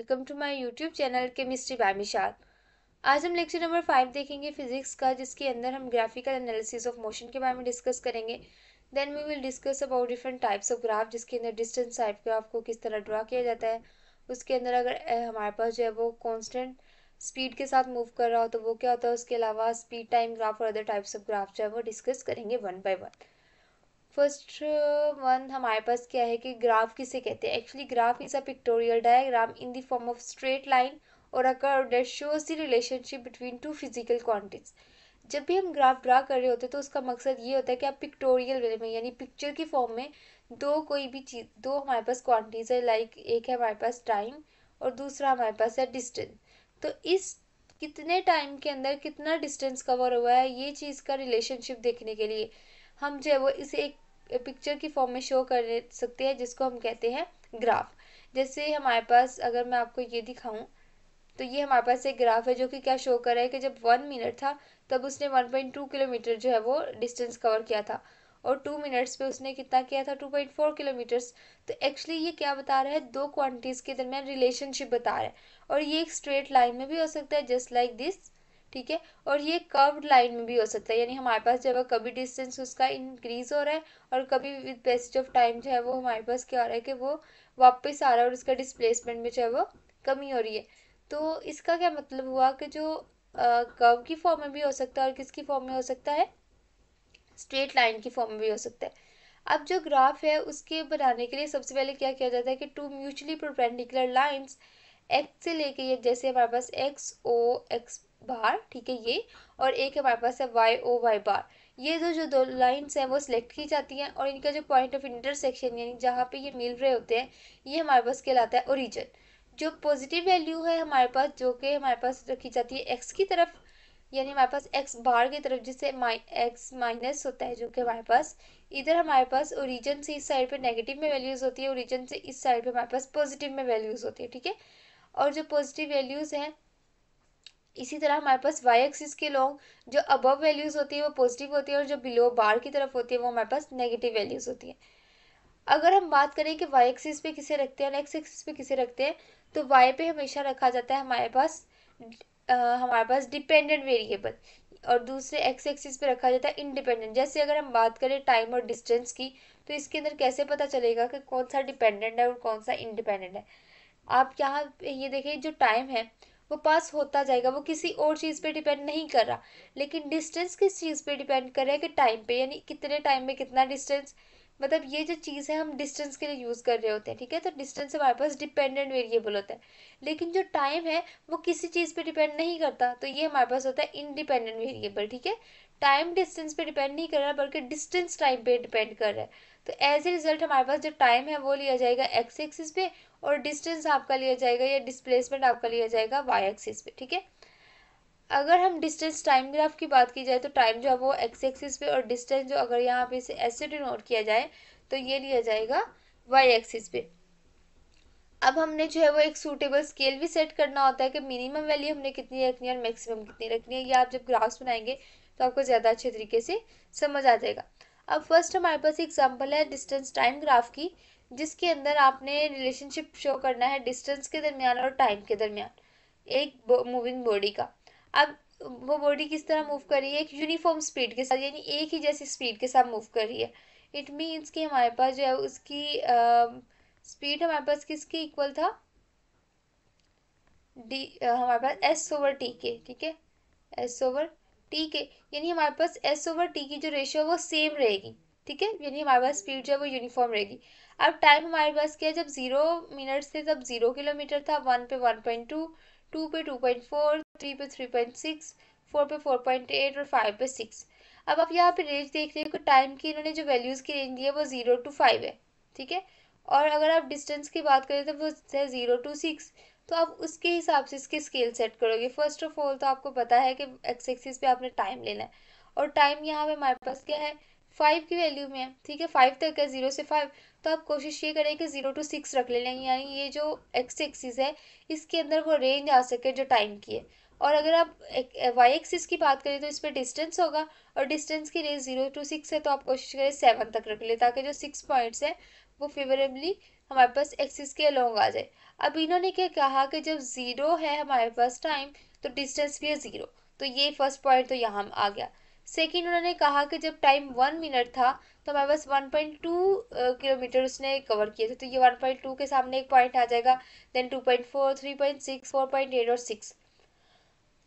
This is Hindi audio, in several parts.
Welcome to my YouTube channel chemistry by Mishal. आज हम लेक्चर नंबर 5 देखेंगे फिजिक्स का, जिसके अंदर हम ग्राफिकल एनालिसिस ऑफ मोशन के बारे में डिस्कस करेंगे। Then we will discuss about different types of graph, जिसके अंदर डिस्टेंस टाइप ग्राफ को किस तरह ड्रा किया जाता है। उसके अंदर अगर हमारे पास जो है वो कॉन्स्टेंट स्पीड के साथ मूव कर रहा हो तो वो क्या होता है। उसके अलावा स्पीड टाइम ग्राफ और अदर टाइप्स ऑफ ग्राफ जो है वो डिस्कस करेंगे one by one. First one हमारे पास क्या है कि ग्राफ किसे कहते हैं। Actually graph is a pictorial diagram in the form of straight line और a curve that shows the relationship between two physical quantities. जब भी हम ग्राफ ड्रा कर रहे होते हैं तो उसका मकसद ये होता है कि आप पिक्टोरियल वे में यानी पिक्चर की फॉर्म में कोई भी चीज़ दो हमारे पास क्वांटिटीज है, लाइक एक है हमारे पास टाइम और दूसरा हमारे पास है डिस्टेंस। तो इस कितने टाइम के अंदर कितना डिस्टेंस कवर हुआ है, ये चीज़ का रिलेशनशिप देखने के लिए हम जो है वो इसे एक पिक्चर की फॉर्म में शो कर सकते हैं, जिसको हम कहते हैं ग्राफ। जैसे हमारे पास अगर मैं आपको ये दिखाऊं तो ये हमारे पास एक ग्राफ है जो कि क्या शो कर रहा है कि जब 1 मिनट था तब उसने 1.2 किलोमीटर जो है वो डिस्टेंस कवर किया था, और 2 मिनट्स पे उसने कितना किया था, 2.4 किलोमीटर्स। तो एक्चुअली ये क्या बता रहा है, दो क्वांटिटीज के दरमियान रिलेशनशिप बता रहा है। और ये एक स्ट्रेट लाइन में भी हो सकता है जस्ट लाइक दिस, ठीक है, और ये कर्व्ड लाइन में भी हो सकता है। यानी हमारे पास जब कभी डिस्टेंस उसका इंक्रीज हो रहा है और कभी विद पैसेज ऑफ टाइम जो है वो हमारे पास क्या हो रहा है कि वो वापस आ रहा है और उसका डिस्प्लेसमेंट में जो है वो कमी हो रही है। तो इसका क्या मतलब हुआ कि जो कर्व की फॉर्म में भी हो सकता है और किसकी फॉर्म में हो सकता है, स्ट्रेट लाइन की फॉर्म में भी हो सकता है। अब जो ग्राफ है उसके बनाने के लिए सबसे पहले क्या किया जाता है कि two mutually perpendicular lines x से लेके ये, जैसे हमारे पास एक्स ओ एक्स बार, ठीक है, ये, और एक हमारे पास है वाई ओ वाई बार। ये जो दो लाइंस हैं वो सिलेक्ट की जाती हैं और इनका जो पॉइंट ऑफ इंटरसेक्शन यानी जहाँ पे ये मिल रहे होते हैं, ये हमारे पास कहलाता है ओरिजिन। जो पॉजिटिव वैल्यू है हमारे पास, जो कि हमारे पास रखी जाती है एक्स की तरफ, यानी हमारे पास एक्स बार की तरफ, जिससे एक्स माइनस होता है, जो कि हमारे पास इधर हमारे पास ओरिजिन से इस साइड पे नेगेटिव में वैल्यूज होती है, ओरिजिन से इस साइड पे हमारे पास पॉजिटिव में वैल्यूज होती है, ठीक है। और जो पॉजिटिव वैल्यूज हैं, इसी तरह हमारे पास वाई एक्सिस के लॉन्ग जो अबव वैल्यूज होती है वो पॉजिटिव होती है और जो बिलो बार की तरफ होती है वो हमारे पास नेगेटिव वैल्यूज होती है। अगर हम बात करें कि वाई एक्सिस पे किसे रखते हैं और एक्स एक्सिस पे किसे रखते हैं, तो वाई पे हमेशा रखा जाता है हमारे पास डिपेंडेंट वेरिएबल, और दूसरे एक्स एक्सिस पे रखा जाता है इंडिपेंडेंट। जैसे अगर हम बात करें टाइम और डिस्टेंस की, तो इसके अंदर कैसे पता चलेगा कि कौन सा डिपेंडेंट है और कौन सा इंडिपेंडेंट है। आप यहाँ पे ये देखिए, जो टाइम है वो पास होता जाएगा, वो किसी और चीज़ पे डिपेंड नहीं कर रहा। लेकिन डिस्टेंस किस चीज़ पे डिपेंड कर रहा है, कि टाइम पे, यानी कितने टाइम में कितना डिस्टेंस। मतलब ये जो चीज़ है हम डिस्टेंस के लिए यूज़ कर रहे होते हैं, ठीक है। तो डिस्टेंस हमारे पास डिपेंडेंट वेरिएबल होता है, लेकिन जो टाइम है वो किसी चीज़ पे डिपेंड नहीं करता, तो ये हमारे पास होता है इंडिपेंडेंट वेरिएबल, ठीक है। टाइम डिस्टेंस पे डिपेंड नहीं कर रहा बल्कि डिस्टेंस टाइम पे डिपेंड कर रहा है। तो एज ए रिजल्ट हमारे पास जो टाइम है वो लिया जाएगा एक्स एक्सिस पे, और डिस्टेंस आपका लिया जाएगा या डिस्प्लेसमेंट आपका लिया जाएगा वाई एक्सिस पे, ठीक है। अगर हम डिस्टेंस टाइम ग्राफ की बात की जाए तो टाइम जो है वो एक्स एक्सिस पे, और डिस्टेंस जो अगर यहाँ पे इसे ऐसे डिनोट किया जाए तो ये लिया जाएगा वाई एक्सिस पे। अब हमने जो है वो एक सूटेबल स्केल भी सेट करना होता है कि मिनिमम वैल्यू हमने कितनी रखनी है और मैक्सिमम कितनी रखनी है। ये आप जब ग्राफ्स बनाएंगे तो आपको ज़्यादा अच्छे तरीके से समझ आ जाएगा। अब फर्स्ट हमारे पास एग्जांपल है डिस्टेंस टाइम ग्राफ की, जिसके अंदर आपने रिलेशनशिप शो करना है डिस्टेंस के दरमियान और टाइम के दरमियान एक मूविंग बॉडी का। अब वो बॉडी किस तरह मूव कर रही है, एक यूनिफॉर्म स्पीड के साथ, यानी एक ही जैसी स्पीड के साथ मूव कर रही है। इट मीन्स कि हमारे पास जो है उसकी स्पीड हमारे पास किसके इक्वल था, हमारे पास एस ओवर टी के, ठीक है, एस ओवर टी के, यानी हमारे पास एस ओवर टी की जो रेशियो है वो सेम रहेगी, ठीक है, यानी हमारे पास स्पीड जो है वो यूनिफॉर्म रहेगी। अब टाइम हमारे पास क्या है, जब 0 मिनट्स थे तब 0 किलोमीटर था, 1 पे 1.2, 2 पे 2.4, 3 पे 3.6, 4 पे 4.8 और 5 पे 6। अब आप यहाँ पे रेंज देख रहे हो कि टाइम की इन्होंने जो वैल्यूज़ की रेंज दी है वो 0 to 5 है, ठीक है। और अगर आप डिस्टेंस की बात करें तो वो है 0 to 6। तो आप उसके हिसाब से इसके स्केल सेट करोगे। फर्स्ट ऑफ ऑल तो आपको पता है कि एक्स एक्सिस पे आपने टाइम लेना है, और टाइम यहाँ पे हमारे पास क्या है, 5 की वैल्यू में है, ठीक है, 5 तक है, 0 से 5। तो आप कोशिश ये करें कि 0 to 6 रख लें, यानी ये जो एक्स एक्सिस है इसके अंदर वो रेंज आ सके जो टाइम की है। और अगर आप वाई एक्सिस की बात करें तो इस पर डिस्टेंस होगा, और डिस्टेंस की रेंज 0 to 6 है, तो आप कोशिश करें 7 तक रख ले, ताकि जो 6 पॉइंट्स है वो फेवरेबली हमारे पास एक्सिस के अलोंग आ जाए। अब इन्होंने क्या कहा कि जब ज़ीरो है हमारे पास टाइम तो डिस्टेंस भी है ज़ीरो, तो ये फर्स्ट पॉइंट तो यहाँ आ गया। सेकेंड उन्होंने कहा कि जब टाइम 1 मिनट था तो हमारे पास 1.2 किलोमीटर उसने कवर किए थे, तो ये 1.2 के सामने एक पॉइंट आ जाएगा। देन 2.4, 3.6, 4.8 और 6।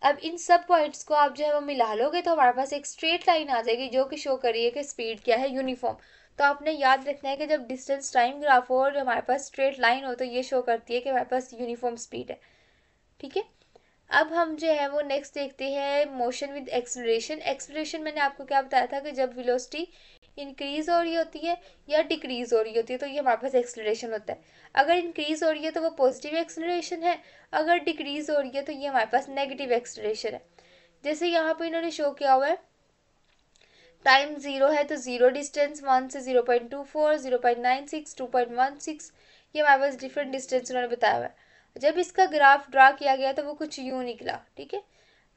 अब इन सब पॉइंट्स को आप जो है वो मिला लोगे तो हमारे पास एक स्ट्रेट लाइन आ जाएगी जो कि शो करिए कि स्पीड क्या है, यूनिफॉर्म। तो आपने याद रखना है कि जब डिस्टेंस टाइम ग्राफ हो और हमारे पास स्ट्रेट लाइन हो तो ये शो करती है कि हमारे पास यूनिफॉर्म स्पीड है। ठीक है, अब हम जो है वो नेक्स्ट देखते हैं मोशन विद एक्सलरेशन। एक्सलरेशन मैंने आपको क्या बताया था कि जब वेलोसिटी इंक्रीज हो रही होती है या डिक्रीज हो रही होती है तो ये हमारे पास एक्सलरेशन होता है। अगर इंक्रीज हो रही है तो वो पॉजिटिव एक्सलरेशन है, अगर डिक्रीज हो रही है तो ये हमारे पास नेगेटिव एक्सलरेशन है। जैसे यहाँ पे इन्होंने शो किया हुआ है टाइम ज़ीरो है तो ज़ीरो डिस्टेंस 1 से 0.24, 0.96, 2.16, ये हमारे पास डिफरेंट डिस्टेंस उन्होंने बताया हुआ है। जब इसका ग्राफ ड्रा किया गया तो वो कुछ यूँ निकला। ठीक है,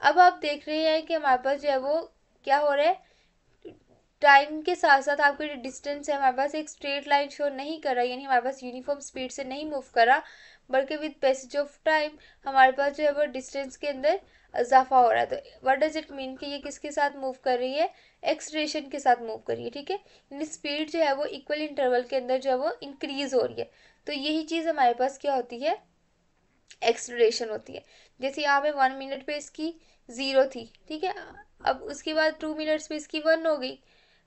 अब आप देख रहे हैं कि हमारे पास जो है वो क्या हो रहा है, टाइम के साथ साथ आपकी जो डिस्टेंस है हमारे पास एक स्ट्रेट लाइन शो नहीं कर रहा, यानी हमारे पास यूनिफॉर्म स्पीड से नहीं मूव कर रहा, बल्कि विद पैसेज ऑफ टाइम हमारे पास जो है वो डिस्टेंस के अंदर इजाफा हो रहा है। तो व्हाट डज इट मीन कि ये किसके साथ मूव कर रही है, एक्सलेरेशन के साथ मूव कर रही है। ठीक है, यानी स्पीड जो है वो इक्वल इंटरवल के अंदर जो है वो इंक्रीज हो रही है। तो यही चीज़ हमारे पास क्या होती है, एक्सलेरेशन होती है। जैसे यहाँ पे 1 मिनट पे इसकी ज़ीरो थी, ठीक है, अब उसके बाद 2 मिनट्स पे इसकी 1 हो गई,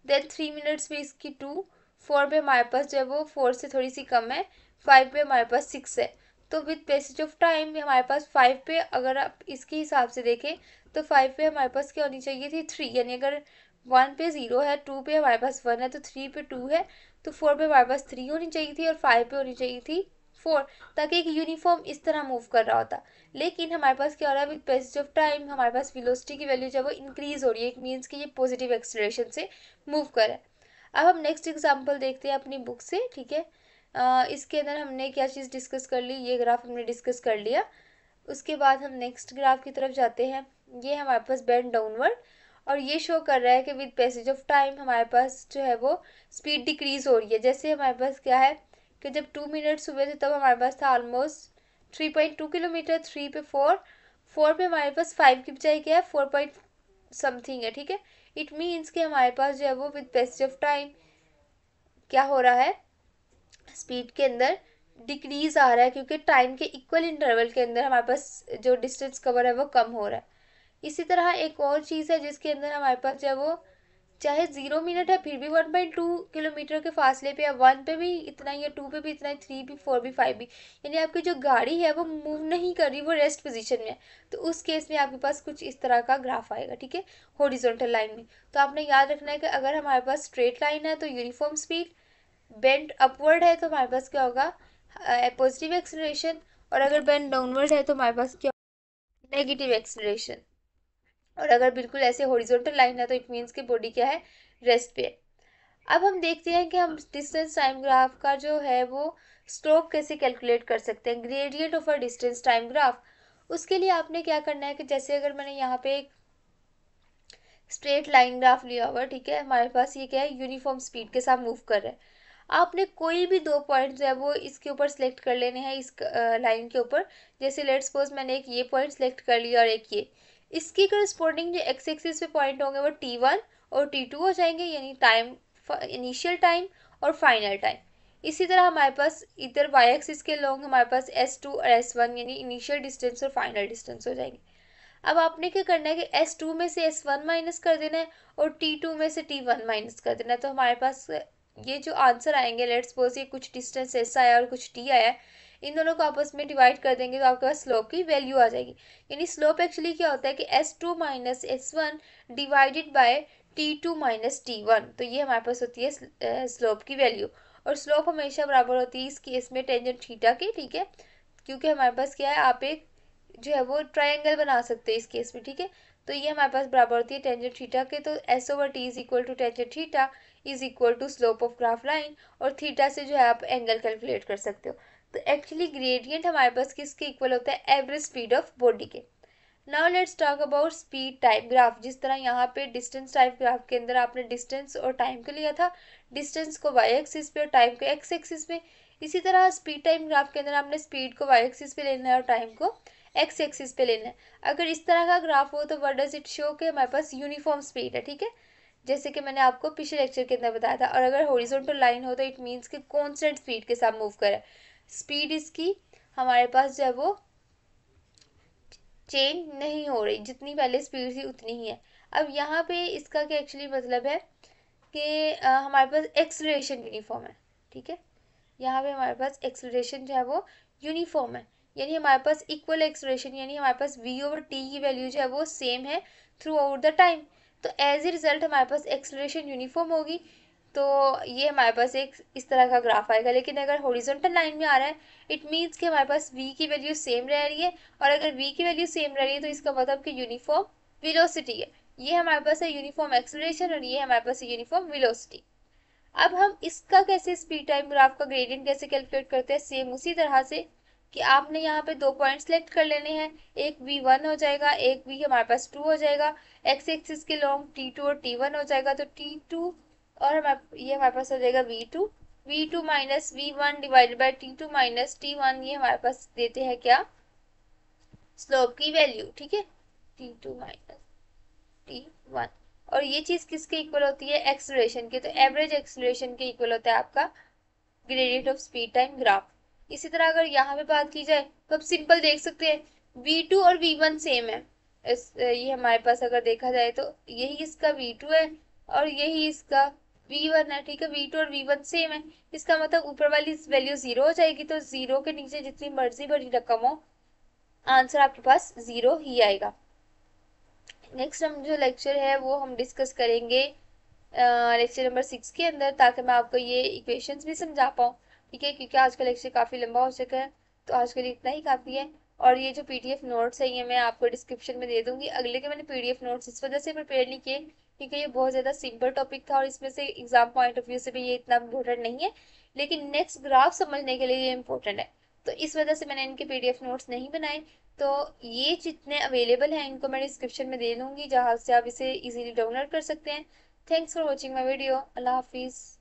देन 3 मिनट्स पे इसकी 2, 4 पे हमारे पास जो है वो 4 से थोड़ी सी कम है, 5 पे हमारे पास 6 है। तो विद पैसेज ऑफ टाइम हमारे पास 5 पे, अगर आप इसके हिसाब से देखें तो 5 पे हमारे पास क्या होनी चाहिए थी, 3, यानी अगर 1 पे 0 है, 2 पे हमारे पास 1 है, तो 3 पे 2 है, तो 4 पे हमारे पास 3 होनी चाहिए थी और 5 पे होनी चाहिए थी 4, ताकि एक यूनिफॉर्म इस तरह मूव कर रहा होता। लेकिन हमारे पास क्या हो रहा है, विद पैसेज ऑफ टाइम हमारे पास वेलोसिटी की वैल्यू जो है वो इंक्रीज हो रही है, इट मीन्स कि ये पॉजिटिव एक्सेलरेशन से मूव कर रहा है। अब हम नेक्स्ट एग्जांपल देखते हैं अपनी बुक से। ठीक है, इसके अंदर हमने क्या चीज़ डिस्कस कर ली, ये ग्राफ हमने डिस्कस कर लिया। उसके बाद हम नेक्स्ट ग्राफ की तरफ जाते हैं। ये हमारे पास बेंड डाउनवर्ड और ये शो कर रहा है कि विद पैसेज ऑफ टाइम हमारे पास जो है वो स्पीड डिक्रीज हो रही है। जैसे हमारे पास क्या है कि जब 2 मिनट्स हुए थे तब हमारे पास था ऑलमोस्ट 3.2 किलोमीटर, 3 पे 4, 4 पे हमारे पास 5 की बजाय क्या है 4 पॉइंट समथिंग है। ठीक है, इट मीन्स कि हमारे पास जो है वो विद पैसेज ऑफ टाइम क्या हो रहा है, स्पीड के अंदर डिक्रीज आ रहा है, क्योंकि टाइम के इक्वल इंटरवल के अंदर हमारे पास जो डिस्टेंस कवर है वो कम हो रहा है। इसी तरह एक और चीज़ है जिसके अंदर हमारे पास जो है वो चाहे 0 मिनट है फिर भी 1.2 किलोमीटर के फासले पे है, 1 पे भी इतना ही है, 2 पे भी इतना ही, 3 भी, 4 भी, 5 भी, यानी आपकी जो गाड़ी है वो मूव नहीं कर रही, वो रेस्ट पोजीशन में है। तो उस केस में आपके पास कुछ इस तरह का ग्राफ आएगा। ठीक है, हॉरिजॉन्टल लाइन में। तो आपने याद रखना है कि अगर हमारे पास स्ट्रेट लाइन है तो यूनिफॉर्म स्पीड, बेंड अपवर्ड है तो हमारे पास क्या होगा, पॉजिटिव एक्सेलरेशन, और अगर बेंड डाउनवर्ड है तो हमारे पास क्या, नेगेटिव एक्सेलरेशन। और अगर बिल्कुल ऐसे हॉरिजॉन्टल लाइन है तो इट मीन्स कि बॉडी क्या है, रेस्ट पे है। अब हम देखते हैं कि हम डिस्टेंस टाइम ग्राफ का जो है वो स्लोप कैसे कैलकुलेट कर सकते हैं, gradient of a distance time graph. उसके लिए आपने क्या करना है कि जैसे अगर मैंने यहाँ पे एक स्ट्रेट लाइन ग्राफ लिया हुआ, ठीक है, हमारे पास ये क्या है, यूनिफॉर्म स्पीड के साथ मूव कर रहा है। आपने कोई भी दो पॉइंट जो है वो इसके ऊपर सेलेक्ट कर लेने हैं, इस लाइन के ऊपर। जैसे लेट्स सपोज मैंने एक ये पॉइंट सेलेक्ट कर लिया और एक ये, इसकी करस्पॉन्डिंग जो एक्स एक्सिस पे पॉइंट होंगे वो T1 और T2 हो जाएंगे, यानी टाइम, इनिशियल टाइम और फाइनल टाइम। इसी तरह हमारे पास इधर वाई एक्सिस के लॉन्ग हमारे पास S2 और S1 यानी इनिशियल डिस्टेंस और फाइनल डिस्टेंस हो जाएंगे। अब आपने क्या करना है कि S2 में से S1 माइनस कर देना है और T2 में से T1 माइनस कर देना है। तो हमारे पास ये जो आंसर आएंगे, लेट्स सपोज ये कुछ डिस्टेंस S आया और कुछ T आया, इन दोनों को आपस में डिवाइड कर देंगे तो आपके पास स्लोप की वैल्यू आ जाएगी। यानी स्लोप एक्चुअली क्या होता है कि S2 minus S1 divided by T2 minus T1, तो ये हमारे पास होती है स्लोप की वैल्यू। और स्लोप हमेशा बराबर होती है इस केस में टेंजेंट थीटा की। ठीक है, क्योंकि हमारे पास क्या है, आप एक जो है वो ट्रायंगल बना सकते हैं इस केस में। ठीक है, तो ये हमारे पास बराबर होती है टेंजेंट थीटा के, तो S/T is equal to tangent theta is equal to slope of graph line, और थीटा से जो है आप एंगल कैलकुलेट कर सकते हो। तो एक्चुअली ग्रेडियंट हमारे पास किसके इक्वल होता है, एवरेज स्पीड ऑफ बॉडी के। Now let's talk about speed time graph. जिस तरह यहाँ पे डिस्टेंस टाइम ग्राफ के अंदर आपने डिस्टेंस और टाइम को लिया था, डिस्टेंस को वाई एक्सिस पे और टाइम को एक्स एक्सिस पे, इसी तरह स्पीड टाइम ग्राफ के अंदर आपने स्पीड को वाई एक्सिस पे लेना है और टाइम को एक्स एक्सिस पे लेना है। अगर इस तरह का ग्राफ हो तो व्हाट डज इट शो कि हमारे पास यूनिफॉर्म स्पीड है, ठीक है, जैसे कि मैंने आपको पिछले लेक्चर के अंदर बताया था। और अगर हॉरिजॉन्टल लाइन हो तो इट मीन्स कि कांस्टेंट स्पीड के साथ मूव करे, स्पीड इसकी हमारे पास जो है वो चेंज नहीं हो रही, जितनी पहले स्पीड थी उतनी ही है। अब यहाँ पे इसका क्या एक्चुअली मतलब है कि हमारे पास एक्सलरेशन यूनिफॉर्म है, ठीक है, यहाँ पे हमारे पास एक्सलरेशन जो है वो यूनिफॉर्म है, यानी हमारे पास इक्वल एक्सलरेशन, यानी हमारे पास v ओवर t की वैल्यू जो है वो सेम है थ्रू आउट द टाइम। तो एज ए रिजल्ट हमारे पास एक्सलरेशन यूनिफॉर्म होगी, तो ये हमारे पास एक इस तरह का ग्राफ आएगा। लेकिन अगर हॉरिजॉन्टल लाइन में आ रहा है इट मीन्स कि हमारे पास v की वैल्यू सेम रह रही है, और अगर v की वैल्यू सेम रह रही है तो इसका मतलब कि यूनिफॉर्म वेलोसिटी है। ये हमारे पास है यूनिफॉर्म एक्सलरेशन और ये हमारे पास है यूनिफॉर्म वेलोसिटी। अब हम इसका कैसे स्पीड टाइम ग्राफ का ग्रेडियंट कैसे कैलकुलेट करते हैं, सेम उसी तरह से कि आपने यहाँ पे दो पॉइंट सेलेक्ट कर लेने हैं, एक v1 हो जाएगा, एक v हमारे पास 2 हो जाएगा, एक्स एक्सिस के लॉन्ग t2 और t1 हो जाएगा, तो t2 और ये हमारे पास हो जाएगा v2 minus v1 divided by t2 minus t1, ये हमारे पास देते हैं क्या, स्लोप की वैल्यू, ठीक है, t2 माइनस t1। और ये चीज किसके इक्वल होती है, एक्सलरेशन के, तो एवरेज एक्सलरेशन के इक्वल होता है आपका gradient of speed time graph. इसी तरह अगर यहाँ पे बात की जाए तो आप सिंपल देख सकते हैं v2 और v1 सेम है। ये हमारे पास अगर देखा जाए तो यही इसका v2 है और यही इसका v1 है, ठीक है, v2 और v1 सेम है। इसका मतलब ऊपर वाली वैल्यू जीरो हो जाएगी, तो जीरो के नीचे जितनी मर्जी बड़ी रकम हो आंसर आपके पास जीरो ही आएगा। नेक्स्ट हम जो लेक्चर है वो हम डिस्कस करेंगे लेक्चर नंबर 6 के अंदर, ताकि मैं आपको ये इक्वेशंस भी समझा पाऊँ, ठीक है, क्योंकि आज का लेक्चर काफ़ी लंबा हो चुका है। तो आज के लिए इतना ही काफ़ी है। और ये जो पीडीएफ नोट्स है ये मैं आपको डिस्क्रिप्शन में दे दूंगी। अगले के मैंने पीडीएफ नोट्स इस वजह से प्रिपेयर नहीं किए क्योंकि ये बहुत ज़्यादा सिंपल टॉपिक था और इसमें से एग्जाम पॉइंट ऑफ व्यू से भी ये इतना इम्पोर्टेंट नहीं है, लेकिन नेक्स्ट ग्राफ समझने के लिए ये इम्पोर्टेंट है। तो इस वजह से मैंने इनके पीडीएफ नोट्स नहीं बनाए। तो ये जितने अवेलेबल हैं इनको मैं डिस्क्रिप्शन में दे दूंगी, जहाँ से आप इसे इजीली डाउनलोड कर सकते हैं। Thanks for watching my video. अल्लाह हाफिज़।